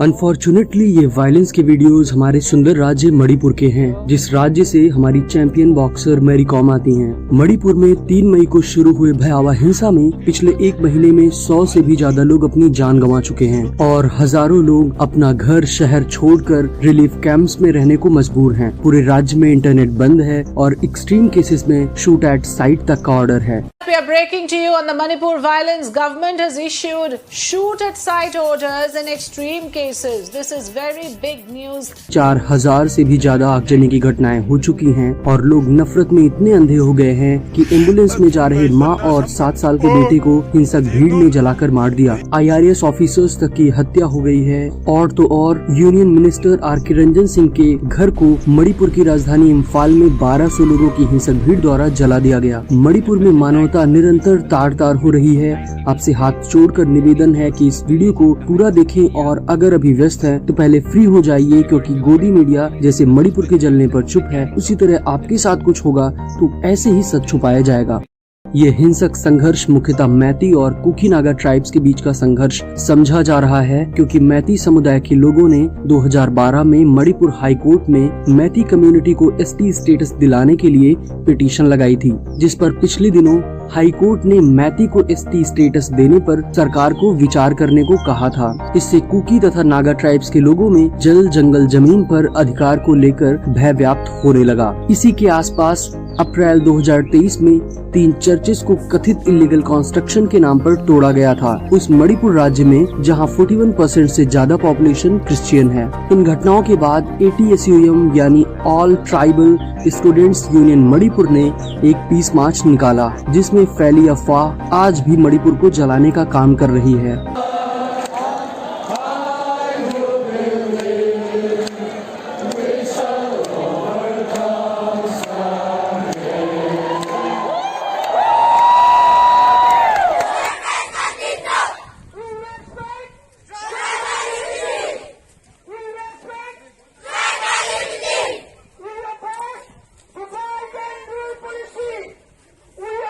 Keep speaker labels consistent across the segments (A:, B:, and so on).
A: Unfortunately ये violence के videos हमारे सुंदर राज्य मणिपुर के हैं, जिस राज्य से हमारी चैंपियन बॉक्सर मैरी कॉम आती हैं। मणिपुर में 3 मई को शुरू हुए भयावह हिंसा में पिछले 1 महीने में 100 से भी ज्यादा लोग अपनी जान गंवा चुके हैं और हजारों लोग अपना घर शहर छोड़कर रिलीफ कैंप्स में रहने को मजबूर हैं। पूरे राज्य में इंटरनेट बंद है और एक्सट्रीम केसेस में शूट एट साइट तक का ऑर्डर है।
B: We are breaking to you on the Manipur violence. Government has issued shoot at sight orders in extreme cases. This is very big news.
A: 4000 से भी ज्यादा आगजनी की घटनाएं हो चुकी हैं और लोग नफरत में इतने अंधे हो गए हैं कि एम्बुलेंस में जा रहे मां और 7 साल के बेटे को हिंसक भीड़ ने जलाकर मार दिया। IRS ऑफिसर्स तक की हत्या हो गई है और तो और union minister R.K. Ranjan Singh के घर को मणिपुर की राजधानी इम्फाल में 1200 लोगों की हिंसक भीड़ द्वारा जला दिया गया। मणिपुर में मानवता निरंतर तार हो रही है। आपसे हाथ जोड़कर निवेदन है कि इस वीडियो को पूरा देखें और अगर अभी व्यस्त है तो पहले फ्री हो जाइए, क्योंकि गोदी मीडिया जैसे मणिपुर के जलने पर चुप है, उसी तरह आपके साथ कुछ होगा तो ऐसे ही सच छुपाया जाएगा। ये हिंसक संघर्ष मुख्यतः मैती और कुकी नागा ट्राइब्स के बीच का संघर्ष समझा जा रहा है, क्योंकि मैती समुदाय के लोगों ने 2012 में मणिपुर हाई कोर्ट में मैती कम्युनिटी को ST स्टेटस दिलाने के लिए पिटीशन लगाई थी, जिस पर पिछले दिनों हाई कोर्ट ने मैती को ST स्टेटस देने पर सरकार को विचार करने को कहा था। इससे कुकी तथा नागा ट्राइब्स के लोगों में जल जंगल जमीन पर अधिकार को लेकर भय व्याप्त होने लगा। इसी के आसपास अप्रैल 2023 में 3 चर्चेस को कथित इलीगल कंस्ट्रक्शन के नाम पर तोड़ा गया था उस मणिपुर राज्य में, जहां 41% से ज्यादा पॉपुलेशन क्रिश्चियन है। इन घटनाओं के बाद ATSUM यानी all tribal students union Manipur ने एक पीस मार्च निकाला, जिसमें फैली अफवाह आज भी मणिपुर को जलाने का काम कर रही है।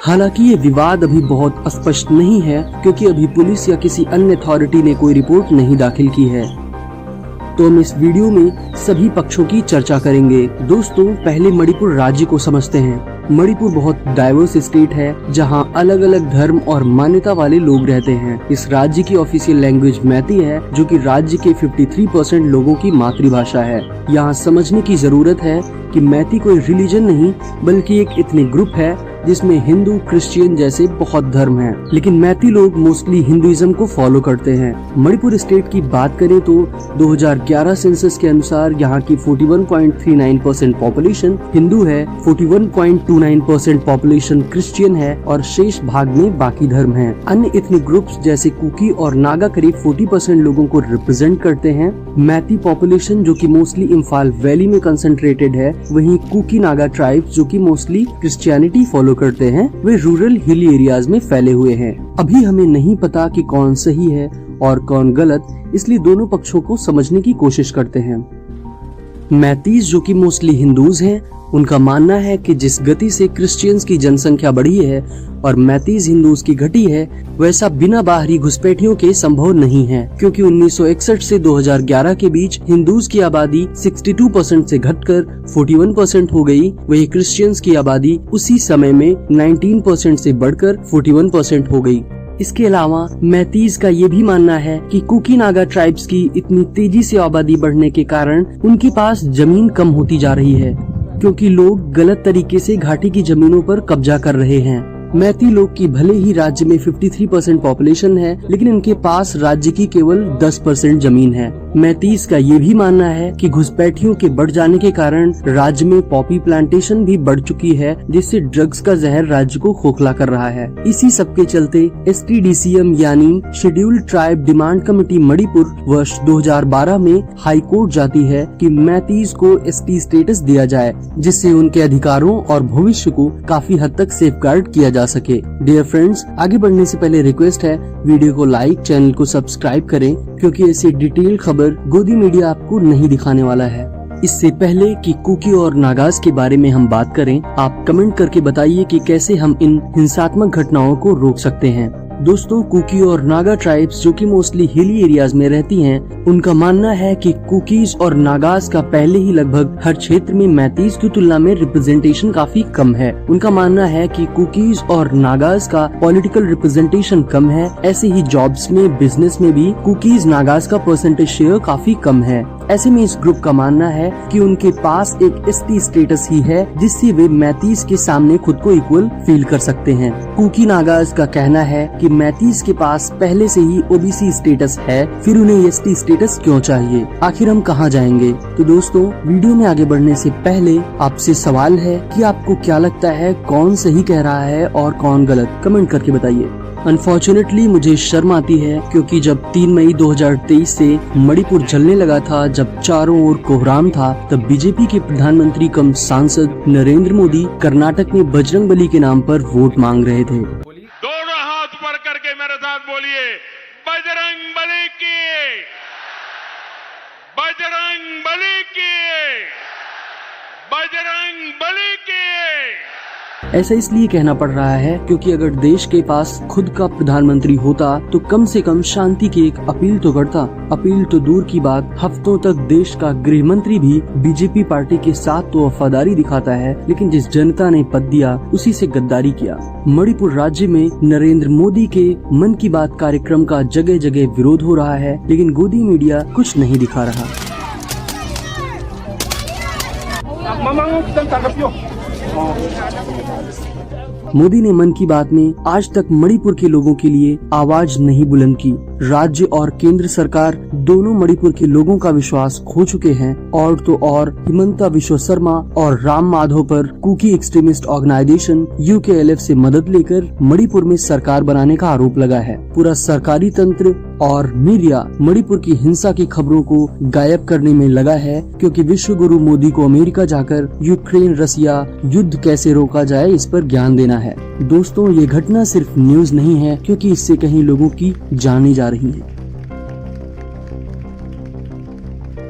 A: हालांकि ये विवाद अभी बहुत स्पष्ट नहीं है, क्योंकि अभी पुलिस या किसी अन्य अथॉरिटी ने कोई रिपोर्ट नहीं दाखिल की है। तो हम इस वीडियो में सभी पक्षों की चर्चा करेंगे। दोस्तों, पहले मणिपुर राज्य को समझते हैं। मणिपुर बहुत डाइवर्स स्टेट है, जहां अलग अलग धर्म और मान्यता वाले लोग रहते हैं। इस राज्य की ऑफिशियल लैंग्वेज मैती है, जो कि राज्य के 53% लोगों की मातृभाषा है। यहाँ समझने की जरूरत है कि मैती कोई रिलीजन नहीं, बल्कि एक एथनिक ग्रुप है जिसमें हिंदू क्रिश्चियन जैसे बहुत धर्म हैं। लेकिन मैती लोग मोस्टली हिंदुइज्म को फॉलो करते हैं। मणिपुर स्टेट की बात करें तो 2011 सेंसस के अनुसार यहाँ की 41.39% पॉपुलेशन हिंदू है, 41.29% पॉपुलेशन क्रिश्चियन है और शेष भाग में बाकी धर्म हैं। अन्य एथनिक ग्रुप्स जैसे कुकी और नागा करीब 40% लोगों को रिप्रेजेंट करते हैं। मैती पॉपुलेशन जो कि मोस्टली इम्फाल वैली में कंसंट्रेटेड है, वहीं कुकी नागा ट्राइब्स जो कि मोस्टली क्रिश्चियनिटी फॉलो करते हैं, वे रूरल हिली एरियाज में फैले हुए हैं। अभी हमें नहीं पता कि कौन सही है और कौन गलत, इसलिए दोनों पक्षों को समझने की कोशिश करते हैं। मैतीज जो कि मोस्टली हिंदूज हैं, उनका मानना है कि जिस गति से क्रिश्चियंस की जनसंख्या बढ़ी है और मैतीज हिंदूज की घटी है, वैसा बिना बाहरी घुसपैठियों के संभव नहीं है, क्योंकि 1961 से 2011 के बीच हिंदूज की आबादी 62% से घटकर 41% हो गई, वही क्रिश्चियंस की आबादी उसी समय में 19% से बढ़कर 41% हो गई। इसके अलावा मैतीज का ये भी मानना है कि कुकी नागा ट्राइब्स की इतनी तेजी से आबादी बढ़ने के कारण उनके पास जमीन कम होती जा रही है, क्योंकि लोग गलत तरीके से घाटी की जमीनों पर कब्जा कर रहे हैं। मैती लोग की भले ही राज्य में 53% पॉपुलेशन है, लेकिन इनके पास राज्य की केवल 10% जमीन है। मैतीज का ये भी मानना है कि घुसपैठियों के बढ़ जाने के कारण राज्य में पॉपी प्लांटेशन भी बढ़ चुकी है, जिससे ड्रग्स का जहर राज्य को खोखला कर रहा है। इसी सब के चलते STDCM यानी scheduled tribe demand committee Manipur वर्ष 2012 में हाई कोर्ट जाती है कि मैतीज को ST स्टेटस दिया जाए, जिससे उनके अधिकारों और भविष्य को काफी हद तक सेफगार्ड किया जा सके। डियर फ्रेंड्स, आगे बढ़ने से पहले रिक्वेस्ट है, वीडियो को लाइक, चैनल को सब्सक्राइब करें, क्योंकि ऐसी डिटेल खबर गोदी मीडिया आपको नहीं दिखाने वाला है। इससे पहले कि कुकी और नागास के बारे में हम बात करें, आप कमेंट करके बताइए कि कैसे हम इन हिंसात्मक घटनाओं को रोक सकते हैं। दोस्तों, कुकी और नागा ट्राइब्स जो कि मोस्टली हिली एरियाज में रहती हैं, उनका मानना है कि कुकीज और नागास का पहले ही लगभग हर क्षेत्र में मैतीस की तुलना में रिप्रेजेंटेशन काफी कम है। उनका मानना है कि कुकीज और नागास का पॉलिटिकल रिप्रेजेंटेशन कम है। ऐसे ही जॉब्स में, बिजनेस में भी कुकीज नागास का परसेंटेज शेयर काफी कम है। ऐसे में इस ग्रुप का मानना है कि उनके पास एक एसटी स्टेटस ही है जिससे वे मैतीस के सामने खुद को इक्वल फील कर सकते हैं। कुकी नागास का कहना है कि मैतीस के पास पहले से ही ओबीसी स्टेटस है, फिर उन्हें एसटी स्टेटस क्यों चाहिए? आखिर हम कहां जाएंगे? तो दोस्तों, वीडियो में आगे बढ़ने से पहले आपसे सवाल है कि आपको क्या लगता है, कौन सही कह रहा है और कौन गलत? कमेंट करके बताइए। अनफॉर्चुनेटली मुझे शर्म आती है क्योंकि जब 3 मई 2023 से मणिपुर जलने लगा था, जब चारों ओर कोहराम था, तब बीजेपी के प्रधानमंत्री कम सांसद नरेंद्र मोदी कर्नाटक में बजरंगबली के नाम पर वोट मांग रहे थे।
C: दोनों हाथ ऊपर करके मेरे साथ बोलिए, बजरंगबली की, बजरंगबली की, बजरंगबली की।
A: ऐसा इसलिए कहना पड़ रहा है क्योंकि अगर देश के पास खुद का प्रधानमंत्री होता तो कम से कम शांति की एक अपील तो करता। अपील तो दूर की बात, हफ्तों तक देश का गृह मंत्री भी बीजेपी पार्टी के साथ तो वफादारी दिखाता है, लेकिन जिस जनता ने पद दिया उसी से गद्दारी किया। मणिपुर राज्य में नरेंद्र मोदी के मन की बात कार्यक्रम का जगह जगह विरोध हो रहा है, लेकिन गोदी मीडिया कुछ नहीं दिखा रहा। मोदी ने मन की बात में आज तक मणिपुर के लोगों के लिए आवाज नहीं बुलंद की। राज्य और केंद्र सरकार दोनों मणिपुर के लोगों का विश्वास खो चुके हैं। और तो और हिमंता विश्व शर्मा और राम माधव पर कुकी एक्सट्रीमिस्ट ऑर्गेनाइजेशन UKLF से मदद लेकर मणिपुर में सरकार बनाने का आरोप लगा है। पूरा सरकारी तंत्र और मीडिया मणिपुर की हिंसा की खबरों को गायब करने में लगा है, क्योंकि विश्व गुरु मोदी को अमेरिका जाकर यूक्रेन रसिया युद्ध कैसे रोका जाए इस पर ज्ञान देना है। दोस्तों, ये घटना सिर्फ न्यूज नहीं है, क्योंकि इससे कहीं लोगों की जानें जा रही है।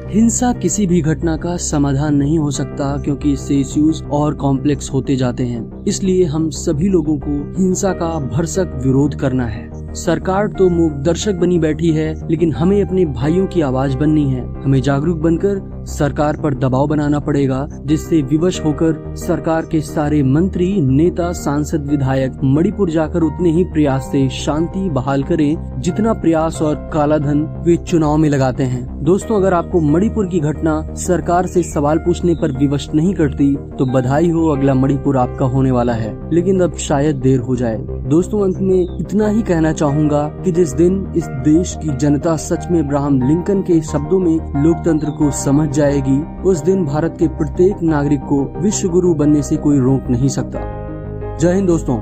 A: हिंसा किसी भी घटना का समाधान नहीं हो सकता, क्योंकि इससे इश्यूज और कॉम्प्लेक्स होते जाते हैं। इसलिए हम सभी लोगों को हिंसा का भरसक विरोध करना है। सरकार तो मूक दर्शक बनी बैठी है, लेकिन हमें अपने भाइयों की आवाज बननी है। हमें जागरूक बनकर सरकार पर दबाव बनाना पड़ेगा, जिससे विवश होकर सरकार के सारे मंत्री, नेता, सांसद, विधायक मणिपुर जाकर उतने ही प्रयास से शांति बहाल करें जितना प्रयास और काला धन वे चुनाव में लगाते हैं। दोस्तों, अगर आपको मणिपुर की घटना सरकार से सवाल पूछने पर विवश नहीं करती तो बधाई हो, अगला मणिपुर आपका होने वाला है, लेकिन अब शायद देर हो जाए। दोस्तों, अंत में इतना ही कहना चाहूँगा कि जिस दिन इस देश की जनता सच में अब्राहम लिंकन के शब्दों में लोकतंत्र को समझ जाएगी, उस दिन भारत के प्रत्येक नागरिक को विश्व गुरु बनने से कोई रोक नहीं सकता। जय हिंद दोस्तों।